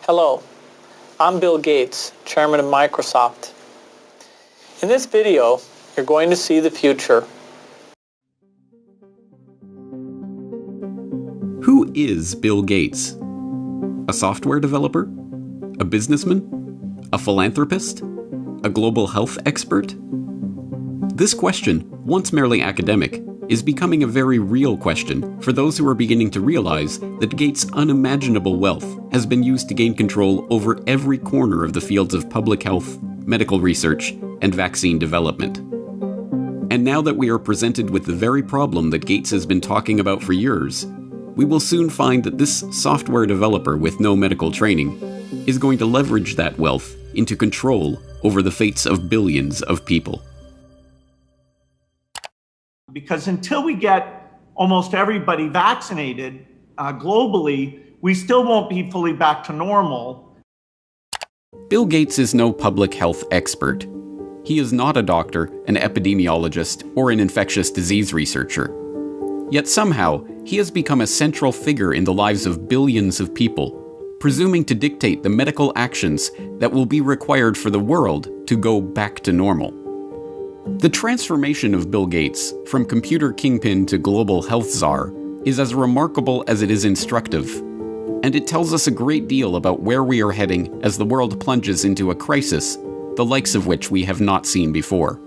Hello, I'm Bill Gates, Chairman of Microsoft. In this video, you're going to see the future. Who is Bill Gates? A software developer? A businessman? A philanthropist? A global health expert? This question, once merely academic, is becoming a very real question for those who are beginning to realize that Gates' unimaginable wealth has been used to gain control over every corner of the fields of public health, medical research, and vaccine development. And now that we are presented with the very problem that Gates has been talking about for years, we will soon find that this software developer with no medical training is going to leverage that wealth into control over the fates of billions of people. Because until we get almost everybody vaccinated globally, we still won't be fully back to normal. Bill Gates is no public health expert. He is not a doctor, an epidemiologist, or an infectious disease researcher. Yet somehow, he has become a central figure in the lives of billions of people, presuming to dictate the medical actions that will be required for the world to go back to normal. The transformation of Bill Gates from computer kingpin to global health czar is as remarkable as it is instructive, and it tells us a great deal about where we are heading as the world plunges into a crisis, the likes of which we have not seen before.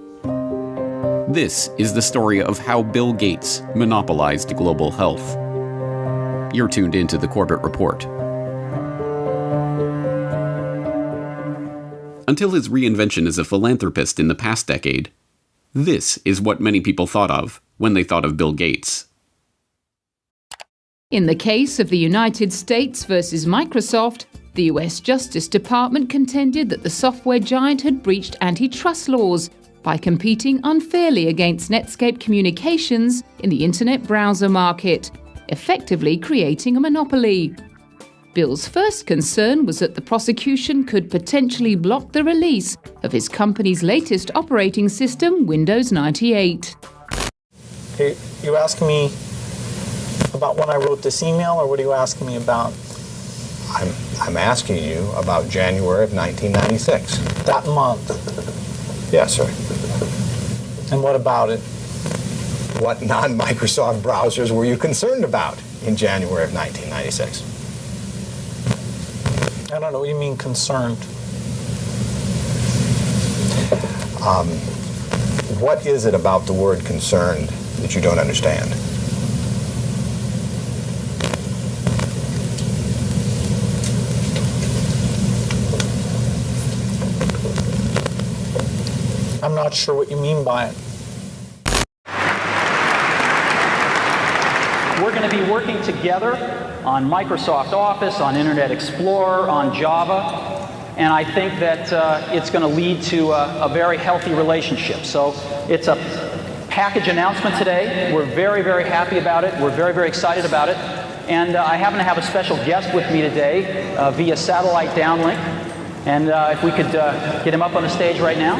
This is the story of how Bill Gates monopolized global health. You're tuned into the Corbett Report. Until his reinvention as a philanthropist in the past decade, this is what many people thought of when they thought of Bill Gates. In the case of the United States versus Microsoft, the US Justice Department contended that the software giant had breached antitrust laws by competing unfairly against Netscape Communications in the internet browser market, effectively creating a monopoly. Bill's first concern was that the prosecution could potentially block the release of his company's latest operating system, Windows 98. Okay, you asking me about when I wrote this email, or what are you asking me about? I'm asking you about January of 1996. That month. Yes, sir. And what about it? What non-Microsoft browsers were you concerned about in January of 1996? I don't know what you mean concerned. What is it about the word concerned that you don't understand? I'm not sure what you mean by it. We're going to be working together on Microsoft Office, on Internet Explorer, on Java, and I think that it's going to lead to a very healthy relationship. So it's a package announcement today. We're very, very happy about it. We're very, very excited about it. And I happen to have a special guest with me today via satellite downlink. And if we could get him up on the stage right now.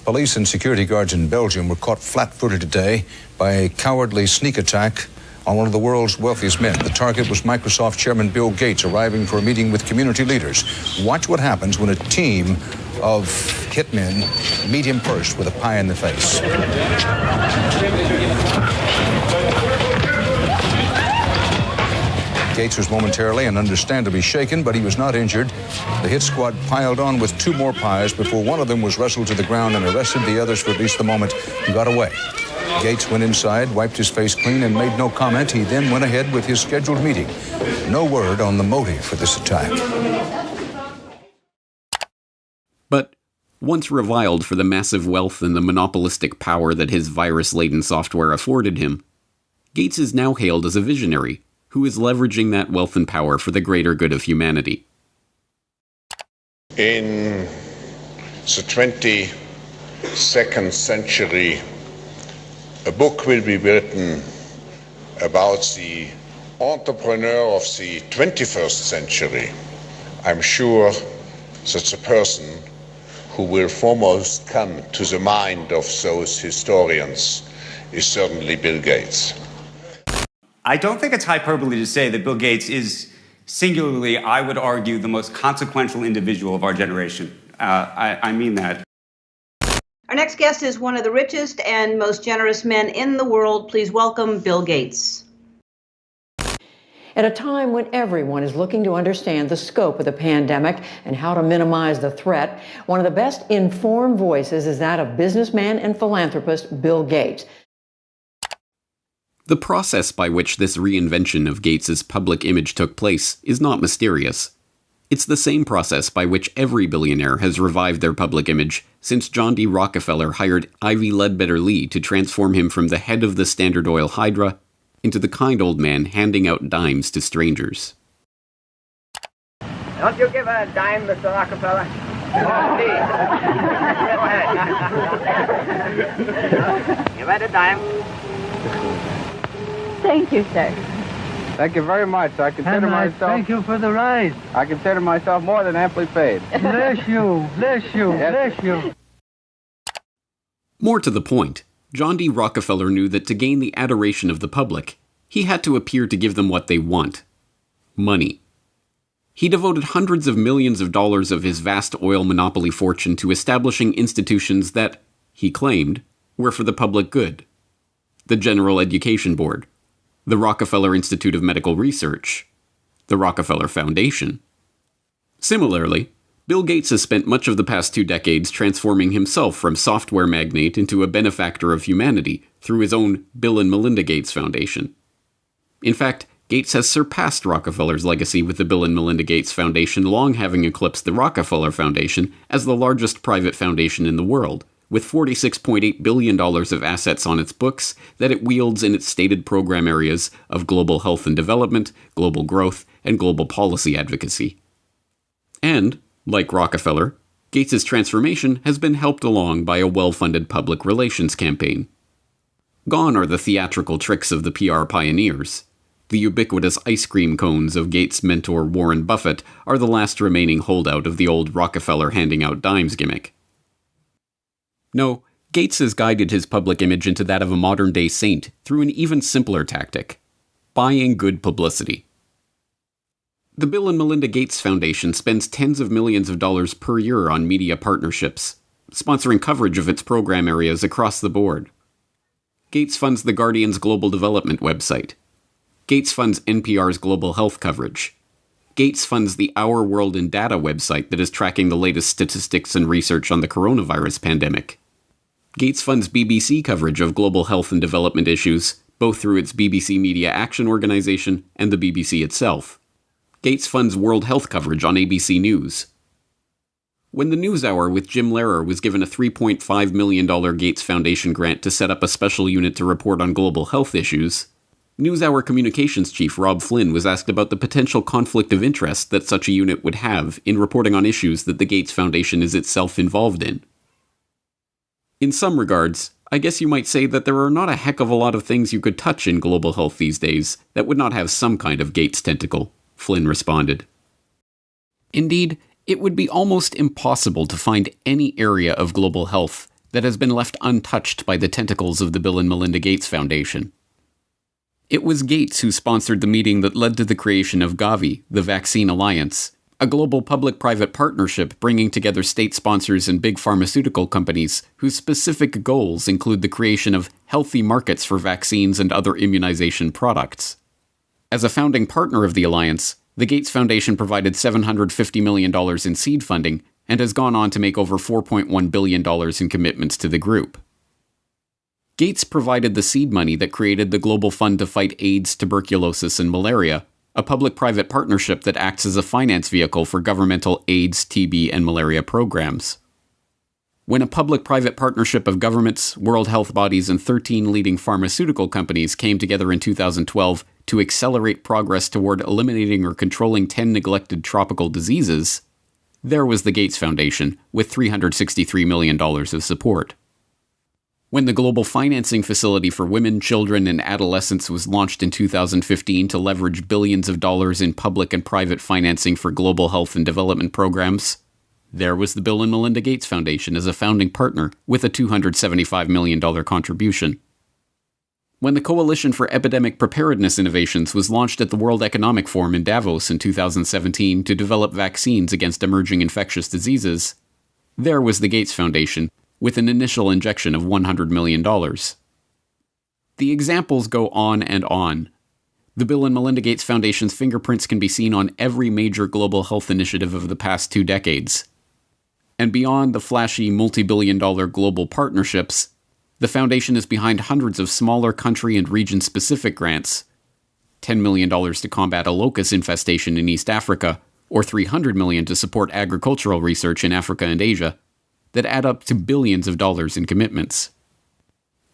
Police and security guards in Belgium were caught flat-footed today by a cowardly sneak attack on one of the world's wealthiest men. The target was Microsoft chairman Bill Gates, arriving for a meeting with community leaders. Watch what happens when a team of hitmen meet him first with a pie in the face. Gates was momentarily and understandably shaken, but he was not injured. The hit squad piled on with two more pies before one of them was wrestled to the ground and arrested. The others, for at least the moment, got away. Gates went inside, wiped his face clean, and made no comment. He then went ahead with his scheduled meeting. No word on the motive for this attack. But once reviled for the massive wealth and the monopolistic power that his virus-laden software afforded him, Gates is now hailed as a visionary who is leveraging that wealth and power for the greater good of humanity. In the 22nd century, a book will be written about the entrepreneur of the 21st century. I'm sure that the person who will foremost come to the mind of those historians is certainly Bill Gates. I don't think it's hyperbole to say that Bill Gates is singularly, I would argue, the most consequential individual of our generation. I mean that. Our next guest is one of the richest and most generous men in the world. Please welcome Bill Gates. At a time when everyone is looking to understand the scope of the pandemic and how to minimize the threat, one of the best informed voices is that of businessman and philanthropist Bill Gates. The process by which this reinvention of Gates's public image took place is not mysterious. It's the same process by which every billionaire has revived their public image since John D. Rockefeller hired Ivy Ledbetter Lee to transform him from the head of the Standard Oil Hydra into the kind old man handing out dimes to strangers. Don't you give a dime, Mr. Rockefeller? Go ahead. Give it a dime. Thank you, sir. Thank you very much. I consider myself... Thank you for the ride. I consider myself more than amply paid. Bless you, bless you, Yes. bless you. More to the point, John D. Rockefeller knew that to gain the adoration of the public, he had to appear to give them what they want: money. He devoted hundreds of millions of dollars of his vast oil monopoly fortune to establishing institutions that, he claimed, were for the public good. The General Education Board, the Rockefeller Institute of Medical Research, the Rockefeller Foundation. Similarly, Bill Gates has spent much of the past 2 decades transforming himself from software magnate into a benefactor of humanity through his own Bill and Melinda Gates Foundation. In fact, Gates has surpassed Rockefeller's legacy, with the Bill and Melinda Gates Foundation long having eclipsed the Rockefeller Foundation as the largest private foundation in the world, with $46.8 billion of assets on its books that it wields in its stated program areas of global health and development, global growth, and global policy advocacy. And, like Rockefeller, Gates's transformation has been helped along by a well-funded public relations campaign. Gone are the theatrical tricks of the PR pioneers. The ubiquitous ice cream cones of Gates' mentor Warren Buffett are the last remaining holdout of the old Rockefeller handing out dimes gimmick. No, Gates has guided his public image into that of a modern-day saint through an even simpler tactic: buying good publicity. The Bill and Melinda Gates Foundation spends tens of millions of dollars per year on media partnerships, sponsoring coverage of its program areas across the board. Gates funds The Guardian's global development website. Gates funds NPR's global health coverage. Gates funds the Our World in Data website that is tracking the latest statistics and research on the coronavirus pandemic. Gates funds BBC coverage of global health and development issues, both through its BBC Media Action Organization and the BBC itself. Gates funds World Health coverage on ABC News. When the NewsHour with Jim Lehrer was given a $3.5 million Gates Foundation grant to set up a special unit to report on global health issues, NewsHour communications chief Rob Flynn was asked about the potential conflict of interest that such a unit would have in reporting on issues that the Gates Foundation is itself involved in. In some regards, I guess you might say that there are not a heck of a lot of things you could touch in global health these days that would not have some kind of Gates tentacle, Flynn responded. Indeed, it would be almost impossible to find any area of global health that has been left untouched by the tentacles of the Bill and Melinda Gates Foundation. It was Gates who sponsored the meeting that led to the creation of Gavi, the Vaccine Alliance, a global public-private partnership bringing together state sponsors and big pharmaceutical companies whose specific goals include the creation of healthy markets for vaccines and other immunization products. As a founding partner of the alliance, the Gates Foundation provided $750 million in seed funding and has gone on to make over $4.1 billion in commitments to the group. Gates provided the seed money that created the Global Fund to Fight AIDS, Tuberculosis, and Malaria, a public-private partnership that acts as a finance vehicle for governmental AIDS, TB, and malaria programs. When a public-private partnership of governments, world health bodies, and 13 leading pharmaceutical companies came together in 2012 to accelerate progress toward eliminating or controlling 10 neglected tropical diseases, there was the Gates Foundation, with $363 million of support. When the Global Financing Facility for Women, Children, and Adolescents was launched in 2015 to leverage billions of dollars in public and private financing for global health and development programs, There was the Bill and Melinda Gates Foundation as a founding partner with a $275 million contribution. When the Coalition for Epidemic Preparedness Innovations was launched at the World Economic Forum in Davos in 2017 to develop vaccines against emerging infectious diseases, there was the Gates Foundation with an initial injection of $100 million. The examples go on and on. The Bill and Melinda Gates Foundation's fingerprints can be seen on every major global health initiative of the past 2 decades. And beyond the flashy multi-billion-dollar global partnerships, the foundation is behind hundreds of smaller country and region-specific grants, $10 million to combat a locust infestation in East Africa, or $300 million to support agricultural research in Africa and Asia, that add up to billions of dollars in commitments.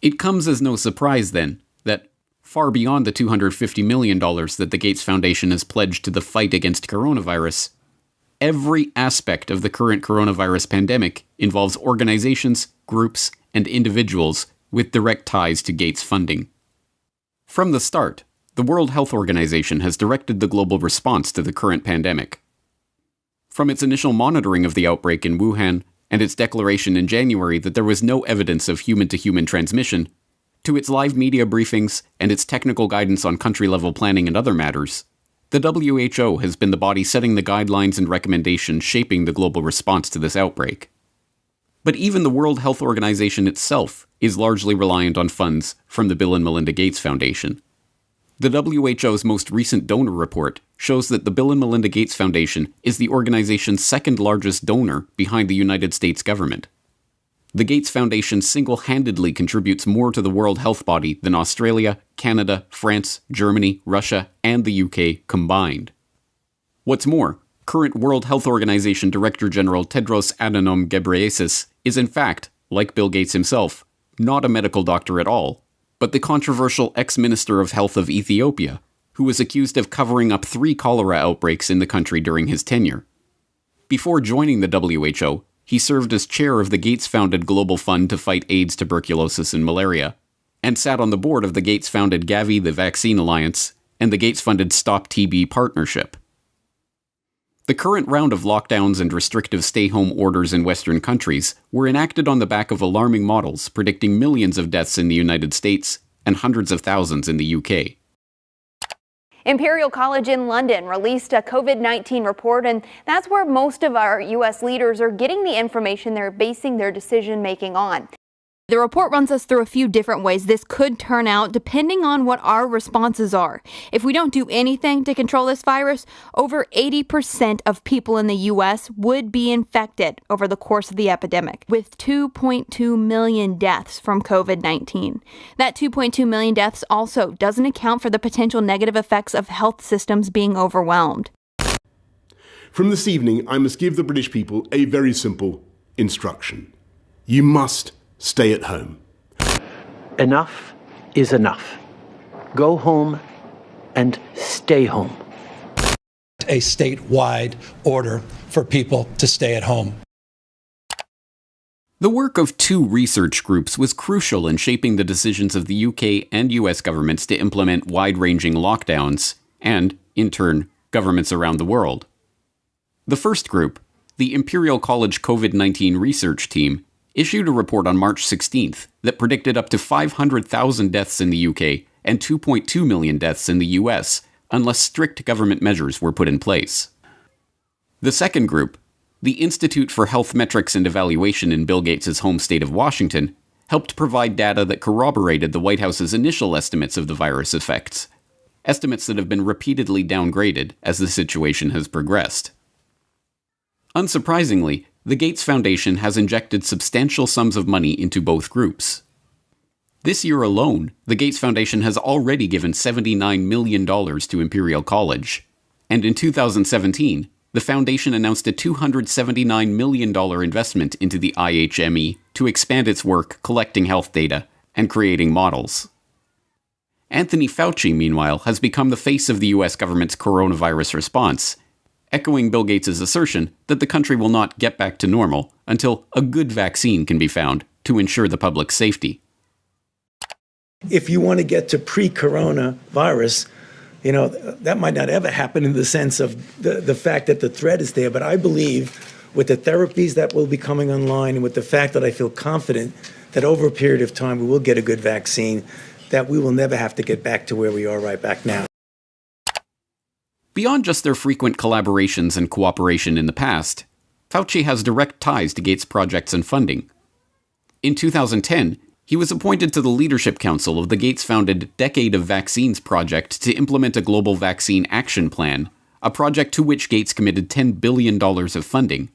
It comes as no surprise, then, that far beyond the $250 million that the Gates Foundation has pledged to the fight against coronavirus, every aspect of the current coronavirus pandemic involves organizations, groups, and individuals with direct ties to Gates funding. From the start, the World Health Organization has directed the global response to the current pandemic. From its initial monitoring of the outbreak in Wuhan and its declaration in January that there was no evidence of human-to-human transmission, to its live media briefings and its technical guidance on country-level planning and other matters, the WHO has been the body setting the guidelines and recommendations shaping the global response to this outbreak. But even the World Health Organization itself is largely reliant on funds from the Bill and Melinda Gates Foundation. The WHO's most recent donor report shows that the Bill and Melinda Gates Foundation is the organization's second largest donor behind the United States government. The Gates Foundation single-handedly contributes more to the World Health Body than Australia, Canada, France, Germany, Russia, and the UK combined. What's more, current World Health Organization Director General Tedros Adhanom Ghebreyesus is in fact, like Bill Gates himself, not a medical doctor at all, but the controversial ex-Minister of Health of Ethiopia, who was accused of covering up 3 cholera outbreaks in the country during his tenure. Before joining the WHO, he served as chair of the Gates-founded Global Fund to fight AIDS, tuberculosis, and malaria, and sat on the board of the Gates-founded Gavi, the Vaccine Alliance, and the Gates-funded Stop TB Partnership. The current round of lockdowns and restrictive stay-home orders in Western countries were enacted on the back of alarming models predicting millions of deaths in the United States and hundreds of thousands in the UK. Imperial College in London released a COVID-19 report, and that's where most of our U.S. leaders are getting the information they're basing their decision-making on. The report runs us through a few different ways this could turn out depending on what our responses are. If we don't do anything to control this virus, over 80% of people in the U.S. would be infected over the course of the epidemic, with 2.2 million deaths from COVID-19. That 2.2 million deaths also doesn't account for the potential negative effects of health systems being overwhelmed. From this evening, I must give the British people a very simple instruction. You must stay at home. Enough is enough. Go home and stay home. A statewide order for people to stay at home. The work of 2 research groups was crucial in shaping the decisions of the UK and US governments to implement wide-ranging lockdowns, and, in turn, governments around the world. The first group, the Imperial College COVID-19 Research Team, issued a report on March 16th that predicted up to 500,000 deaths in the UK and 2.2 million deaths in the US unless strict government measures were put in place. The second group, the Institute for Health Metrics and Evaluation in Bill Gates' home state of Washington, helped provide data that corroborated the White House's initial estimates of the virus effects, estimates that have been repeatedly downgraded as the situation has progressed. Unsurprisingly, the Gates Foundation has injected substantial sums of money into both groups. This year alone, the Gates Foundation has already given $79 million to Imperial College, and in 2017, the foundation announced a $279 million investment into the IHME to expand its work collecting health data and creating models. Anthony Fauci, meanwhile, has become the face of the US government's coronavirus response, echoing Bill Gates' assertion that the country will not get back to normal until a good vaccine can be found to ensure the public's safety. If you want to get to pre-corona virus, that might not ever happen in the sense of the fact that the threat is there, but I believe with the therapies that will be coming online and with the fact that I feel confident that over a period of time we will get a good vaccine, that we will never have to get back to where we are right back now. Beyond just their frequent collaborations and cooperation in the past, Fauci has direct ties to Gates' projects and funding. In 2010, he was appointed to the Leadership Council of the Gates-founded Decade of Vaccines project to implement a global vaccine action plan, a project to which Gates committed $10 billion of funding.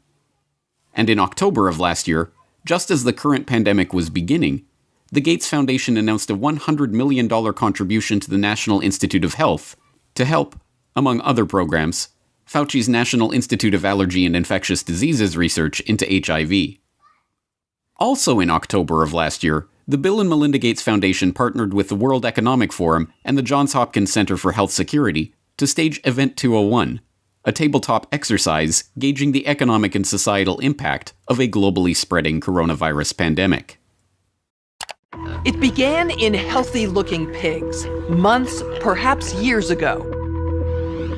And in October of last year, just as the current pandemic was beginning, the Gates Foundation announced a $100 million contribution to the National Institute of Health to help, among other programs, Fauci's National Institute of Allergy and Infectious Diseases research into HIV. Also in October of last year, the Bill and Melinda Gates Foundation partnered with the World Economic Forum and the Johns Hopkins Center for Health Security to stage Event 201, a tabletop exercise gauging the economic and societal impact of a globally spreading coronavirus pandemic. It began in healthy-looking pigs, months, perhaps years ago.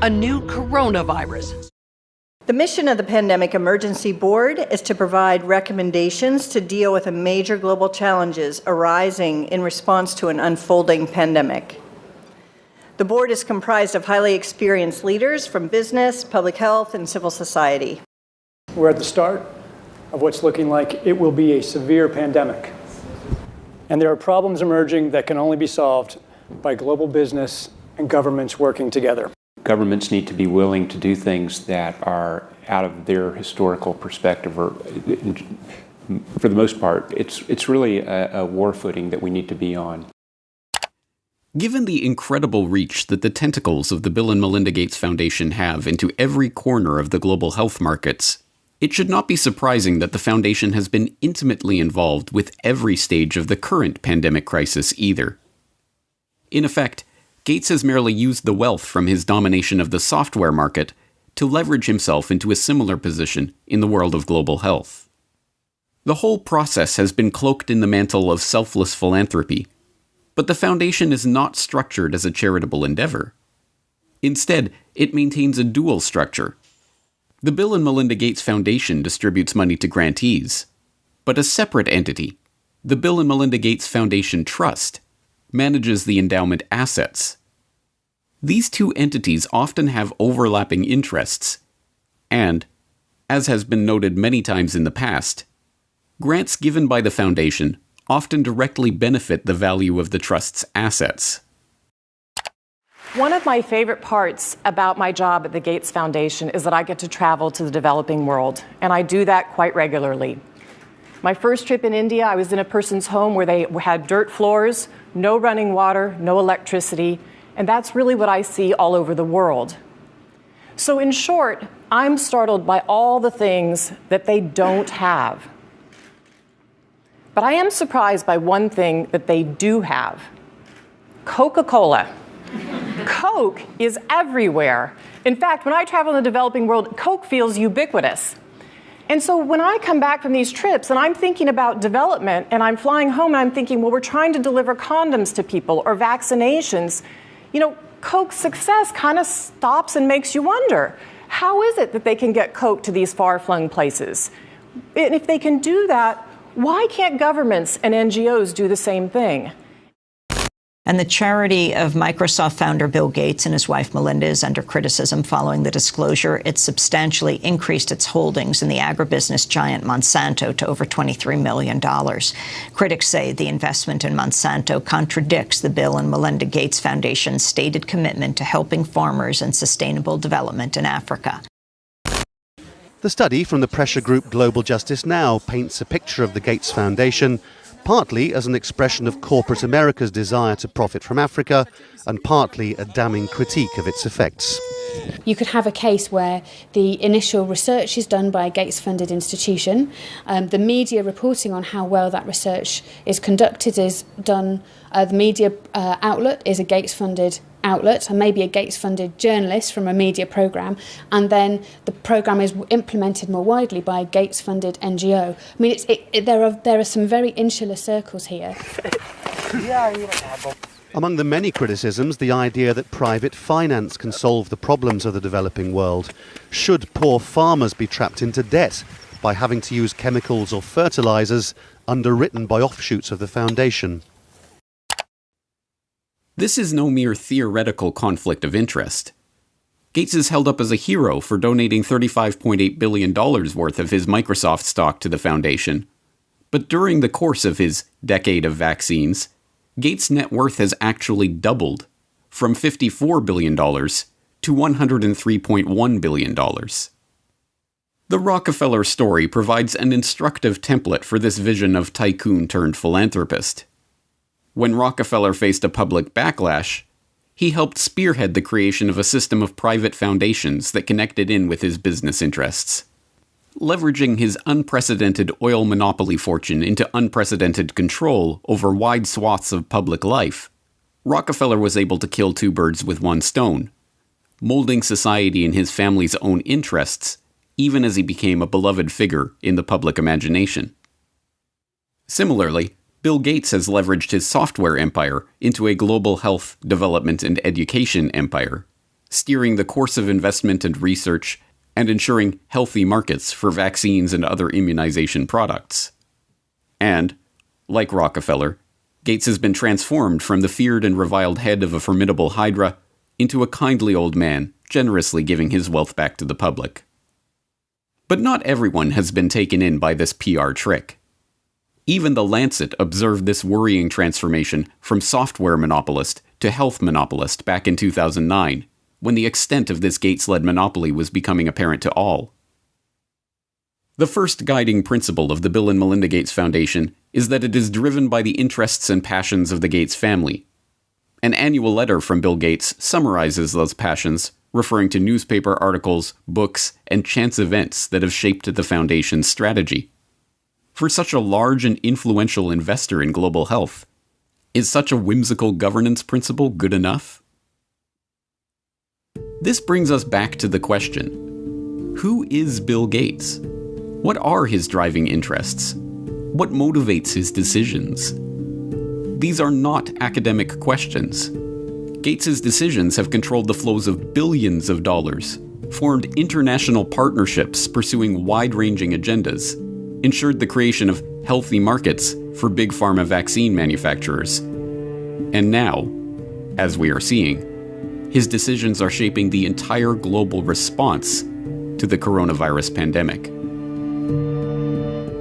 A new coronavirus. The mission of the Pandemic Emergency Board is to provide recommendations to deal with the major global challenges arising in response to an unfolding pandemic. The board is comprised of highly experienced leaders from business, public health, and civil society. We're at the start of what's looking like it will be a severe pandemic. And there are problems emerging that can only be solved by global business and governments working together. Governments need to be willing to do things that are out of their historical perspective, or for the most part, it's really a war footing that we need to be on. Given the incredible reach that the tentacles of the Bill and Melinda Gates Foundation have into every corner of the global health markets, it should not be surprising that the foundation has been intimately involved with every stage of the current pandemic crisis either. In effect, Gates has merely used the wealth from his domination of the software market to leverage himself into a similar position in the world of global health. The whole process has been cloaked in the mantle of selfless philanthropy, but the foundation is not structured as a charitable endeavor. Instead, it maintains a dual structure. The Bill and Melinda Gates Foundation distributes money to grantees, but a separate entity, the Bill and Melinda Gates Foundation Trust, manages the endowment assets. These two entities often have overlapping interests, and, as has been noted many times in the past, grants given by the foundation often directly benefit the value of the trust's assets. One of my favorite parts about my job at the Gates Foundation is that I get to travel to the developing world, and I do that quite regularly. My first trip in India, I was in a person's home where they had dirt floors, no running water, no electricity, and that's really what I see all over the world. So in short, I'm startled by all the things that they don't have. But I am surprised by one thing that they do have: Coca-Cola. Coke is everywhere. In fact, when I travel in the developing world, Coke feels ubiquitous. And so when I come back from these trips and I'm thinking about development and I'm flying home and I'm thinking, well, we're trying to deliver condoms to people or vaccinations, you know, Coke's success kind of stops and makes you wonder, how is it that they can get Coke to these far-flung places? And if they can do that, why can't governments and NGOs do the same thing? And the charity of Microsoft founder Bill Gates and his wife Melinda is under criticism following the disclosure. It substantially increased its holdings in the agribusiness giant Monsanto to over $23 million. Critics say the investment in Monsanto contradicts the Bill and Melinda Gates Foundation's stated commitment to helping farmers and sustainable development in Africa. The study from the pressure group Global Justice Now paints a picture of the Gates Foundation partly as an expression of corporate America's desire to profit from Africa, and partly a damning critique of its effects. You could have a case where the initial research is done by a Gates-funded institution, the media reporting on how well that research is conducted is done, the media outlet is a Gates-funded outlet and maybe a Gates-funded journalist from a media programme, and then the programme is implemented more widely by a Gates-funded NGO. I mean, there are some very insular circles here. Among the many criticisms, the idea that private finance can solve the problems of the developing world. Should poor farmers be trapped into debt by having to use chemicals or fertilizers underwritten by offshoots of the foundation? This is no mere theoretical conflict of interest. Gates is held up as a hero for donating $35.8 billion worth of his Microsoft stock to the foundation. But during the course of his decade of vaccines, Gates' net worth has actually doubled, from $54 billion to $103.1 billion. The Rockefeller story provides an instructive template for this vision of tycoon turned philanthropist. When Rockefeller faced a public backlash, he helped spearhead the creation of a system of private foundations that connected in with his business interests. Leveraging his unprecedented oil monopoly fortune into unprecedented control over wide swaths of public life, Rockefeller was able to kill two birds with one stone, molding society in his family's own interests, even as he became a beloved figure in the public imagination. Similarly, Bill Gates has leveraged his software empire into a global health, development, and education empire, steering the course of investment and research and ensuring healthy markets for vaccines and other immunization products. And, like Rockefeller, Gates has been transformed from the feared and reviled head of a formidable hydra into a kindly old man, generously giving his wealth back to the public. But not everyone has been taken in by this PR trick. Even The Lancet observed this worrying transformation from software monopolist to health monopolist back in 2009, when the extent of this Gates-led monopoly was becoming apparent to all. The first guiding principle of the Bill and Melinda Gates Foundation is that it is driven by the interests and passions of the Gates family. An annual letter from Bill Gates summarizes those passions, referring to newspaper articles, books, and chance events that have shaped the foundation's strategy. For such a large and influential investor in global health, is such a whimsical governance principle good enough? This brings us back to the question: who is Bill Gates? What are his driving interests? What motivates his decisions? These are not academic questions. Gates' decisions have controlled the flows of billions of dollars, formed international partnerships pursuing wide-ranging agendas, ensured the creation of healthy markets for big pharma vaccine manufacturers. And now, as we are seeing, his decisions are shaping the entire global response to the coronavirus pandemic.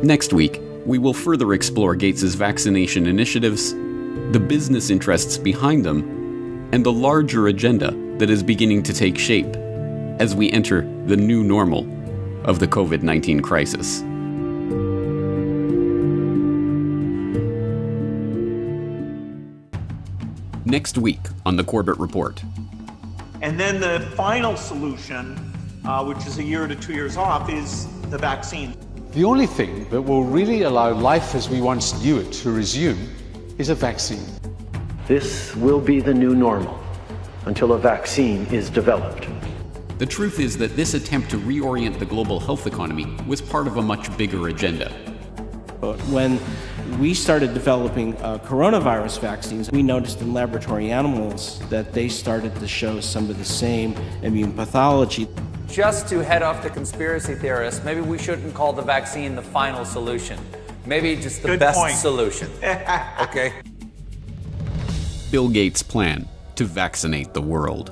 Next week, we will further explore Gates' vaccination initiatives, the business interests behind them, and the larger agenda that is beginning to take shape as we enter the new normal of the COVID-19 crisis. Next week on the Corbett Report. And then the final solution, which is a year to 2 years off, is the vaccine. The only thing that will really allow life as we once knew it to resume is a vaccine. This will be the new normal until a vaccine is developed. The truth is that this attempt to reorient the global health economy was part of a much bigger agenda. But when we started developing coronavirus vaccines, we noticed in laboratory animals that they started to show some of the same immune pathology. Just to head off the conspiracy theorists, maybe we shouldn't call the vaccine the final solution. Maybe just the best solution. Okay? Bill Gates' plan to vaccinate the world.